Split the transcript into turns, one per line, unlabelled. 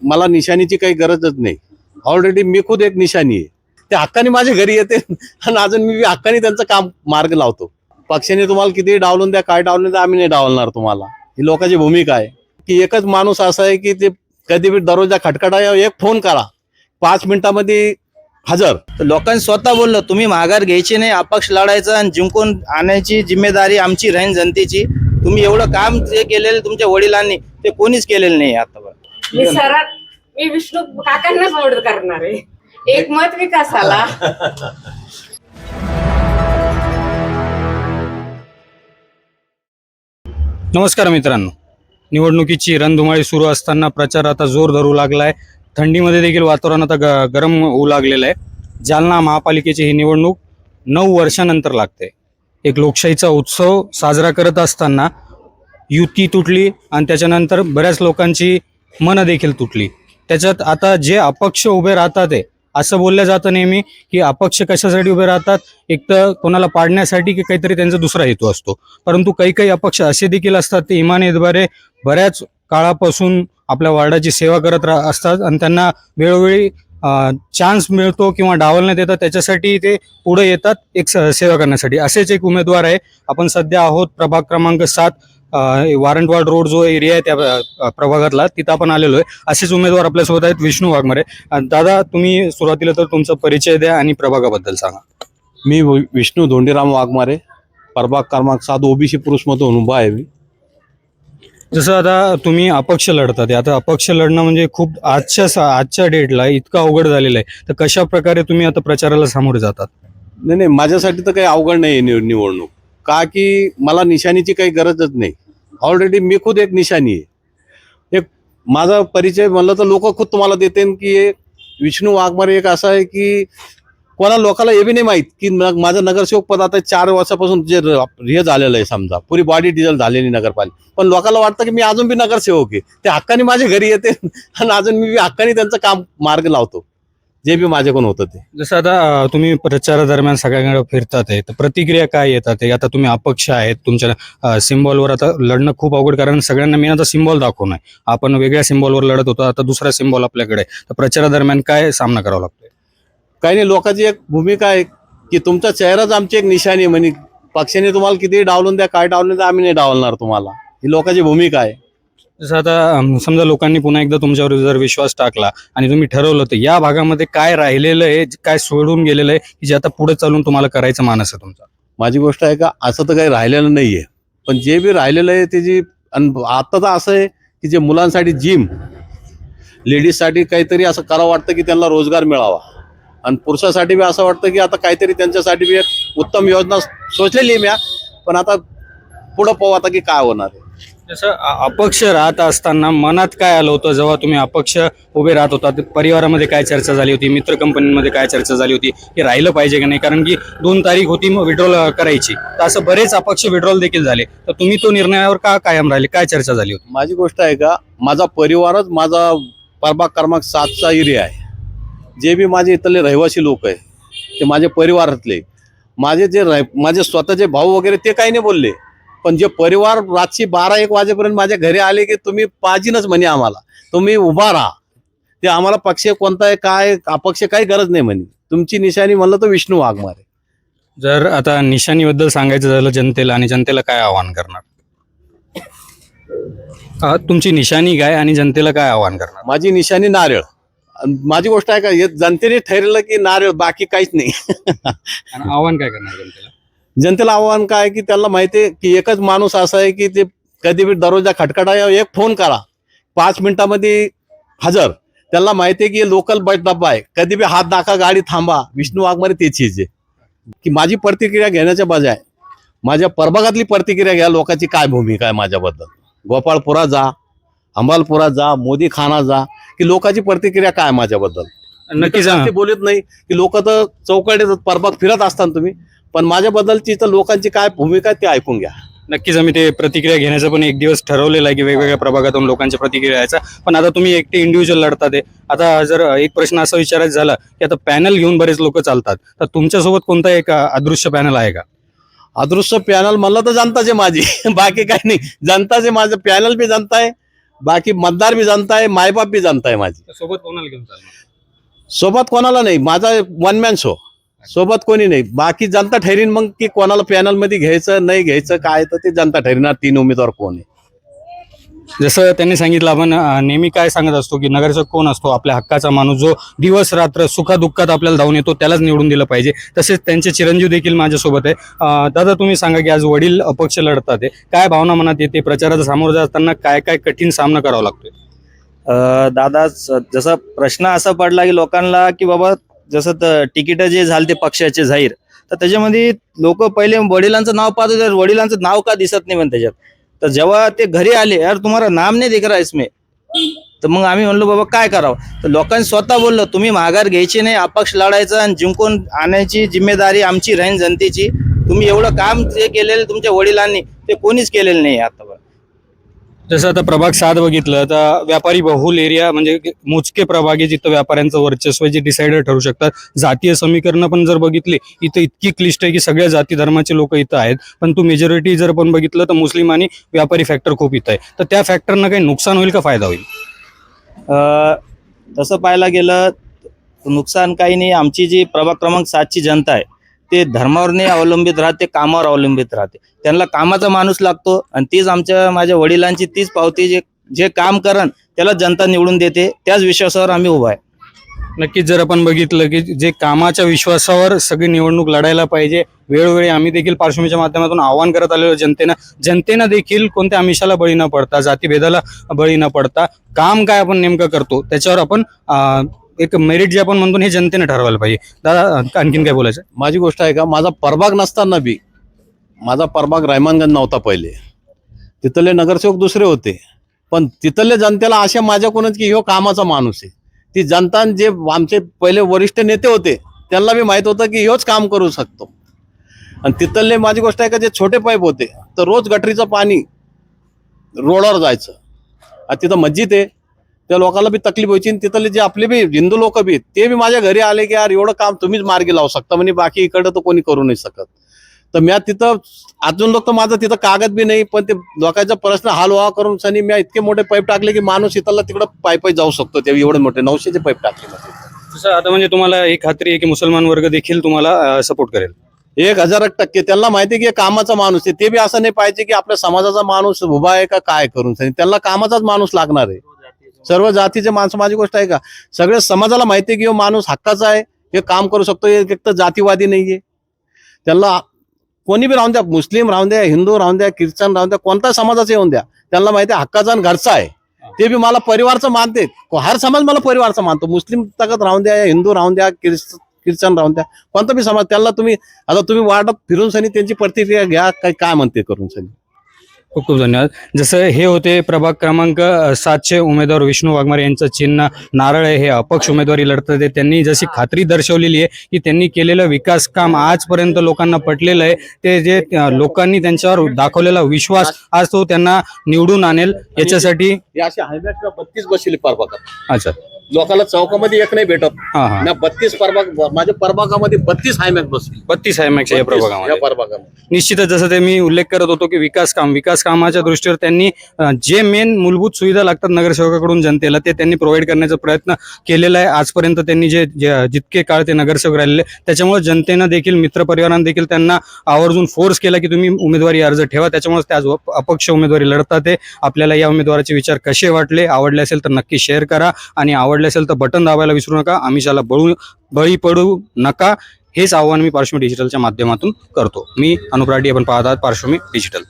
मला निशाणीची काही गरजच नाही. ऑलरेडी मी खुद एक निशाणी आहे. ते हक्काने माझ्या घरी येते आणि अजून मी हक्काने त्यांचं काम मार्ग लावतो. पक्षाने तुम्हाला किती डावलून द्या, काय डावलून द्या, आम्ही नाही डावलणार तुम्हाला. ही लोकांची भूमिका आहे की एकच माणूस असा आहे की ते कधी बी दरवाजा खटखटा, एक फोन करा, 5 मिनिटामध्ये हजर.
लोकांनी स्वतः बोललं तुम्ही माघार घ्यायची नाही, अपक्ष लढायचं आणि जिंकून आणायची जिम्मेदारी आमची राहीन जनतेची. तुम्ही एवढं काम जे केलेलं तुमच्या वडिलांनी ते कोणीच केलेलं नाही आतापर्यंत.
मी विष्णू काकांनाच मदत करणार आहे. एक मत विकासाला.
नमस्कार मित्रांनो, निवडणुकीची रणधुमाळी सुरू असताना प्रचार आता जोर धरू लागलाय. थंडीमध्ये देखील वातावरण आता गरम होऊ लागलेलं आहे. जालना महापालिकेची ही निवडणूक 9 वर्षानंतर लागते. एक लोकशाहीचा उत्सव साजरा करत असताना युती तुटली आणि त्याच्यानंतर बऱ्याच लोकांची मनं देखील तुटली. त्याच्यात आता जे अपक्ष उभे राहतात आहे, असं बोललं जातं नेहमी की अपक्ष कशासाठी उभे राहतात, एक तर कोणाला पाडण्यासाठी की काहीतरी त्यांचा दुसरा हेतू असतो. परंतु काही अपक्ष असे देखील असतात ते इमानतद्वारे बऱ्याच काळापासून आपल्या वार्डाची सेवा करत असतात आणि त्यांना वेळोवेळी चान्स मिळतो किंवा डावलण्यात येतात, त्याच्यासाठी ते पुढे येतात एक सेवा करण्यासाठी. असेच एक उमेदवार आहे. आपण सध्या आहोत प्रभाग क्रमांक 7 वारंटवाड रोड जो एरिया आहे त्या प्रभागातला, तिथं आपण आलेलो आहे. असेच उमेदवार आपल्यासोबत आहेत, विष्णू वाघमारे. दादा, तुम्ही सुरुवातीला तर तुमचा परिचय द्या आणि प्रभागाबद्दल सांगा.
मी विष्णू धोंडीराम वाघमारे, प्रभाग क्रमांक 7 ओबीसी पुरुषमधून उभा आहे मी.
जसं आता तुम्ही अपक्ष लढतात, आता अपक्ष लढणं म्हणजे खूप आजच्या डेटला इतकं अवघड झालेलं आहे, तर कशा प्रकारे तुम्ही आता प्रचाराला सामोरे जातात?
नाही, माझ्यासाठी तर काही अवघड नाही आहे निवडणूक. का की मला निशाणीची काही गरजच नाही. ऑलरेडी मी खुद एक निशाणी आहे. एक माझा परिचय म्हणलं तर लोक खुद तुम्हाला देते की विष्णू वाघमारे एक असा आहे की कोणा लोकांना हे बी नाही माहीत की माझं नगरसेवक पद आता 4 वर्षापासून जे हे झालेलं आहे, समजा पुरी बॉडी डिझेल झालेली नगरपालिका, पण लोकांना वाटतं की मी अजून बी नगरसेवक आहे. ते हक्काने माझ्या घरी येते आणि अजून मी हक्काने त्यांचं काम मार्ग लावतो, जे बी माझ्याकडून होतं ते.
जसं आता तुम्ही प्रचारादरम्यान सगळ्यांकडे फिरतात आहे, तर प्रतिक्रिया काय येतात आहे? आता तुम्ही अपक्ष आहेत, तुमच्या सिम्बॉलवर आता लढणं खूप अवघड, कारण सगळ्यांना मी आता सिम्बॉल दाखवणं आहे. आपण वेगळ्या सिम्बॉलवर लढत होतो, आता दुसरा सिम्बॉल आपल्याकडे आहे. तर प्रचारादरम्यान काय सामना करावा लागतोय?
काही नाही, लोकांची एक भूमिका आहे की तुमचा चेहराच आमची एक निशाणी आहे. म्हणजे पक्षाने तुम्हाला किती डावलून द्या, काय डावलून द्या, आम्ही नाही डावलणार तुम्हाला. ही लोकांची भूमिका आहे.
जसं आता समजा लोकांनी पुन्हा एकदा तुमच्यावर जर विश्वास टाकला आणि तुम्ही ठरवलं, तर या भागामध्ये काय राहिलेलं आहे, काय सोडून गेलेलं आहे की जे आता पुढे चालून तुम्हाला करायचं मानस आहे तुमचा?
माझी गोष्ट आहे का, असं तर काही राहिलेलं नाहीये, पण जे बी राहिलेलं आहे त्याची आता तर असं आहे की जे मुलांसाठी जिम, लेडीजसाठी काहीतरी असं करावं वाटतं की त्यांना रोजगार मिळावा, आणि पुरुषासाठी बी असं वाटतं की आता काहीतरी त्यांच्यासाठी बी एक उत्तम योजना सोचलेली आहे म्या, पण आता पुढं पाहू आता की काय होणार आहे.
जसं अपक्ष राहत असताना मनात काय आलं होतं जेव्हा तुम्ही अपक्ष उभे राहत होता? परिवारामध्ये काय चर्चा झाली होती, मित्र कंपनीमध्ये काय चर्चा झाली होती की राहिलं पाहिजे की नाही? कारण की 2 तारीख होती मग विड्रॉल करायची, तर असं बरेच अपक्ष विड्रॉल देखील झाले, तर तुम्ही तो निर्णयावर का कायम राहिले, काय चर्चा झाली होती?
माझी गोष्ट आहे का, माझा परिवारच माझा प्रभाग क्रमांक 7चा एरिया आहे. जे बी माझे इथले रहिवासी लोक आहे ते माझे परिवारातले. माझे स्वतःचे भाऊ वगैरे ते काही नाही बोलले, पण जे परिवार रात्री 12-1 वाजेपर्यंत माझ्या घरी आले की तुम्ही पाहिजेच म्हणे आम्हाला, तुम्ही उभा राहा, ते आम्हाला पक्ष कोणता आहे काय अपक्ष काही गरज नाही म्हणे, तुमची निशाणी म्हणलं तर विष्णू वाघमारे.
जर आता निशाणीबद्दल सांगायचं झालं जनतेला, आणि जनतेला काय आवाहन करणार? तुमची निशाणी काय आणि जनतेला काय आवाहन करणार?
माझी निशाणी नारळ. माझी गोष्ट आहे का, हे जनतेने ठरवलं की नारळ, बाकी काहीच नाही.
आणि आवाहन काय करणार जनतेला?
जनतेला आव्हान काय की त्यांना माहिती आहे की एकच माणूस असा आहे की ते कधी बी दरवाजा खटखटा, एक फोन करा, 5 मिनिटामध्ये हजर. त्यांना माहिती आहे की लोकल बस डब्बा आहे, कधी बी हात दाखवा, गाडी थांबा, विष्णू वाघमारे त्याची आहे. की माझी प्रतिक्रिया घेण्याच्या बजाय माझ्या प्रभागातली प्रतिक्रिया घ्या, लोकांची काय भूमिका आहे माझ्याबद्दल. गोपाळपुरा जा, अंबालपुरा जा, मोदी खाना जा, की लोकांची प्रतिक्रिया काय माझ्याबद्दल.
नक्कीच
ते बोलत नाही की लोक तर चौकडे प्रभाग फिरत असताना तुम्ही, पण माझ्याबद्दलची तर लोकांची काय भूमिका आहे ते ऐकून घ्या.
नक्कीच आम्ही ते प्रतिक्रिया घेण्याचं पण एक दिवस ठरवलेला आहे की वेगवेगळ्या प्रभागातून लोकांची प्रतिक्रिया यायचा. पण आता तुम्ही एकटे इंडिव्हिज्युअल लढतात आहे. आता जर एक प्रश्न असा विचारायचा झाला की आता पॅनल घेऊन बरेच लोक चालतात, तर तुमच्यासोबत कोणता एक अदृश्य पॅनल आहे का?
अदृश्य पॅनल म्हणलं तर जनताचे माझी, बाकी काही नाही. जनताचे माझं पॅनल बी जनता आहे बाकी मतदार बी जनता आहे, मायबाप बी जनता आहे माझी.
सोबत कोणाला घेऊन चालणार?
सोबत कोणाला नाही, माझा वन मॅन शो, सोबत कोणी नाही. बाकी जनता ठरवीन मग की कोणाला पॅनल मध्ये घ्यायचं नाही घ्यायचं काय, तर ते जनता ठरविणार 3 उमेदवार कोण आहे.
जसं त्यांनी सांगितलं, आपण नेहमी काय सांगत असतो की नगरसेवक कोण असतो, आपल्या हक्काचा माणूस जो दिवस रात्र सुखादुःखात आपल्याला धावून येतो त्यालाच निवडून दिलं पाहिजे. तसेच त्यांचे चिरंजीव देखील माझ्यासोबत आहे. दादा, तुम्ही सांगा की आज वडील अपक्ष लढतात आहे, काय भावना मनात येते? प्रचाराचा सामोरं जात असताना काय काय कठीण सामना करावा लागतोय?
दादा, जसा प्रश्न असा पडला की लोकांना की बाबा जसं तिकीट जे झाले ते पक्षाचे जाहीर, तर त्याच्यामध्ये लोक पहिले वडिलांचं नाव पाहत होते, वडिलांचं नाव का दिसत नाही पण त्याच्यात. तर जेव्हा ते घरी आले, यार तुम्हाला नाम नाही दिख रहा इसमें, तर मग आम्ही म्हणलो बाबा काय करावं. तर लोकांनी स्वतः बोललं, तुम्ही माघार घ्यायची नाही, अपक्ष लढायचं आणि जिंकून आणायची जिम्मेदारी आमची राहीन जनतेची. तुम्ही एवढं काम जे केलेलं तुमच्या वडिलांनी ते कोणीच केलेलं नाही आतापर्यंत.
जसं आता प्रभाग 7 बघितलं तर व्यापारी बहुल एरिया, म्हणजे मोजके प्रभाग आहे जिथं व्यापाऱ्यांचं वर्चस्व जे डिसाइडर ठरू शकतात. जातीय समीकरणं पण जर बघितली इथं इतकी क्लिष्ट आहे की सगळ्या जाती धर्माचे लोक इथं आहेत, पण तू मेजॉरिटी जर पण बघितलं तर मुस्लिम आणि व्यापारी फॅक्टर खूप इथं आहे. तर त्या फॅक्टरनं काही नुकसान होईल का फायदा होईल?
तसं पाहायला गेलं तर नुकसान काही नाही. आमची जी प्रभाग क्रमांक 7ची जनता आहे ते धर्मावर नाही अवलंबित राहते, कामावर अवलंबित राहते. त्यांना कामाचा माणूस लागतो आणि तीच माझ्या वडिलांची तीच पावती, जे काम करण त्याला जनता निवडून देते. त्याच विश्वासावर आम्ही उभा आहे.
नक्कीच जर आपण बघितलं की जे कामाच्या विश्वासावर सगळी निवडणूक लढायला पाहिजे, वेळोवेळी आम्ही देखील पार्श्वभूमीच्या माध्यमातून आवाहन करत आलेलो जनतेनं देखील कोणत्या आमिषाला बळी न पडता, जातीभेदाला बळी न पडता, काम काय आपण नेमकं करतो त्याच्यावर आपण एक मेरिट जे आपण म्हणतो हे जनतेने ठरवायला पाहिजे. दादा, आणखीन काय बोलायचं?
माझी गोष्ट आहे का, माझा प्रभाग नसताना बी, माझा प्रभाग रायमानगंज नव्हता पहिले, तिथले नगरसेवक दुसरे होते, पण तिथले जनतेला अशा माझ्याकडूनच की ह्यो कामाचा माणूस आहे. ती जनता जे आमचे पहिले वरिष्ठ नेते होते त्यांना बी माहित होतं की ह्योच काम करू शकतो. आणि तिथले माझी गोष्ट आहे का, जे छोटे पाईप होते तर रोज गटरीचं पाणी रोडवर जायचं. आणि तिथं मस्जिद आहे, त्या लोकांना बी तकलीफ व्हायची. आणि तिथले जे आपले बी हिंदू लोक बी ते बी माझ्या घरी आले की यार एवढं काम तुम्हीच मार्गी लावू शकता म्हणजे, बाकी इकडं तर कोणी करू नाही शकत. तर मी तिथं अजून लोक तर माझं तिथं कागद बी नाही, पण ते लोकांचा प्रश्न हाल व्हा करून सनी मी इतके मोठे पाईप टाकले की माणूस इथला तिकडं पाईप जाऊ शकतो. ते एवढे मोठे 900चे पाईप टाकले.
तसं आता म्हणजे तुम्हाला एक खात्री आहे की मुसलमान वर्ग देखील तुम्हाला सपोर्ट करेल?
1000% त्यांना माहिती आहे की कामाचा माणूस आहे. ते बी असं नाही पाहिजे की आपल्या समाजाचा माणूस उभा आहे का काय करून सनी, त्यांना कामाचाच माणूस लागणार आहे. सर्व जातीचे माणसं, माझी गोष्ट आहे का, सगळ्या समाजाला माहिती आहे की माणूस हक्काचा आहे, हे काम करू शकतो. एक तर जातीवादी नाहीये. त्यांना कोणी बी राहून द्या, मुस्लिम राहून द्या, हिंदू राहून द्या, ख्रिश्चन राहून द्या, कोणता समाजाचा येऊन द्या, त्यांना माहिती आहे हक्काचा आणि घरचा आहे. ते बी मला परिवारचं मानते. हर समाज मला परिवारचा मानतो. मुस्लिम तगत राहून द्या, हिंदू राहून द्या, ख्रिश्चन राहून द्या, कोणता बी समाज, त्याला तुम्ही वार्डात फिरून सनी त्यांची प्रतिक्रिया घ्या, काय म्हणते करून सनी.
खूप खूप धन्यवाद. जसं हे होते प्रभाग क्रमांक 7चे उमेदवार विष्णू वाघमारे यांचं चिन्ह नारळ आहे. हे अपक्ष उमेदवारी लढतात आहे. त्यांनी जशी खात्री दर्शवलेली आहे की त्यांनी केलेलं विकास काम आजपर्यंत लोकांना पटलेलं आहे. ते जे लोकांनी त्यांच्यावर दाखवलेला विश्वास आज तो त्यांना निवडून आणेल. याच्यासाठी
असे हायमॅक्स 32 बसले प्रभागात.
अच्छा,
लोकांना चौकामध्ये एक नाही भेटत.
हा हा,
32 प्रभाग, माझ्या प्रभागामध्ये 32 हायमॅक्स बसले.
32 आहे मॅक्स या प्रभागामध्ये.
प्रभागामध्ये
निश्चितच जसं ते मी उल्लेख करत होतो की विकास कामाच्या दृष्टीवर त्यांनी जे मेन मूलभूत सुविधा लागतात नगरसेवकाकडून जनतेला ते त्यांनी प्रोव्हाइड करण्याचा प्रयत्न केलेला आहे. आजपर्यंत त्यांनी जितके काळ ते नगरसेवक राहिलेले, त्याच्यामुळे जनतेनं देखील, मित्रपरिवारानं देखील त्यांना आवर्जून फोर्स केला की तुम्ही उमेदवारी अर्ज ठेवा. त्याच्यामुळे ते आज अपक्ष उमेदवारी लढतात आहे. आपल्याला या उमेदवाराचे विचार कसे वाटले, आवडले असेल तर नक्की शेअर करा आणि आवडले असेल तर बटन दाबायला विसरू नका. आमिषाला बळी पडू नका. हेच आव्हान मी पार्श्वमी डिजिटलच्या माध्यमातून करतो. मी अनुप राठी, आपण पाहत आहात पार्श्वमी डिजिटल.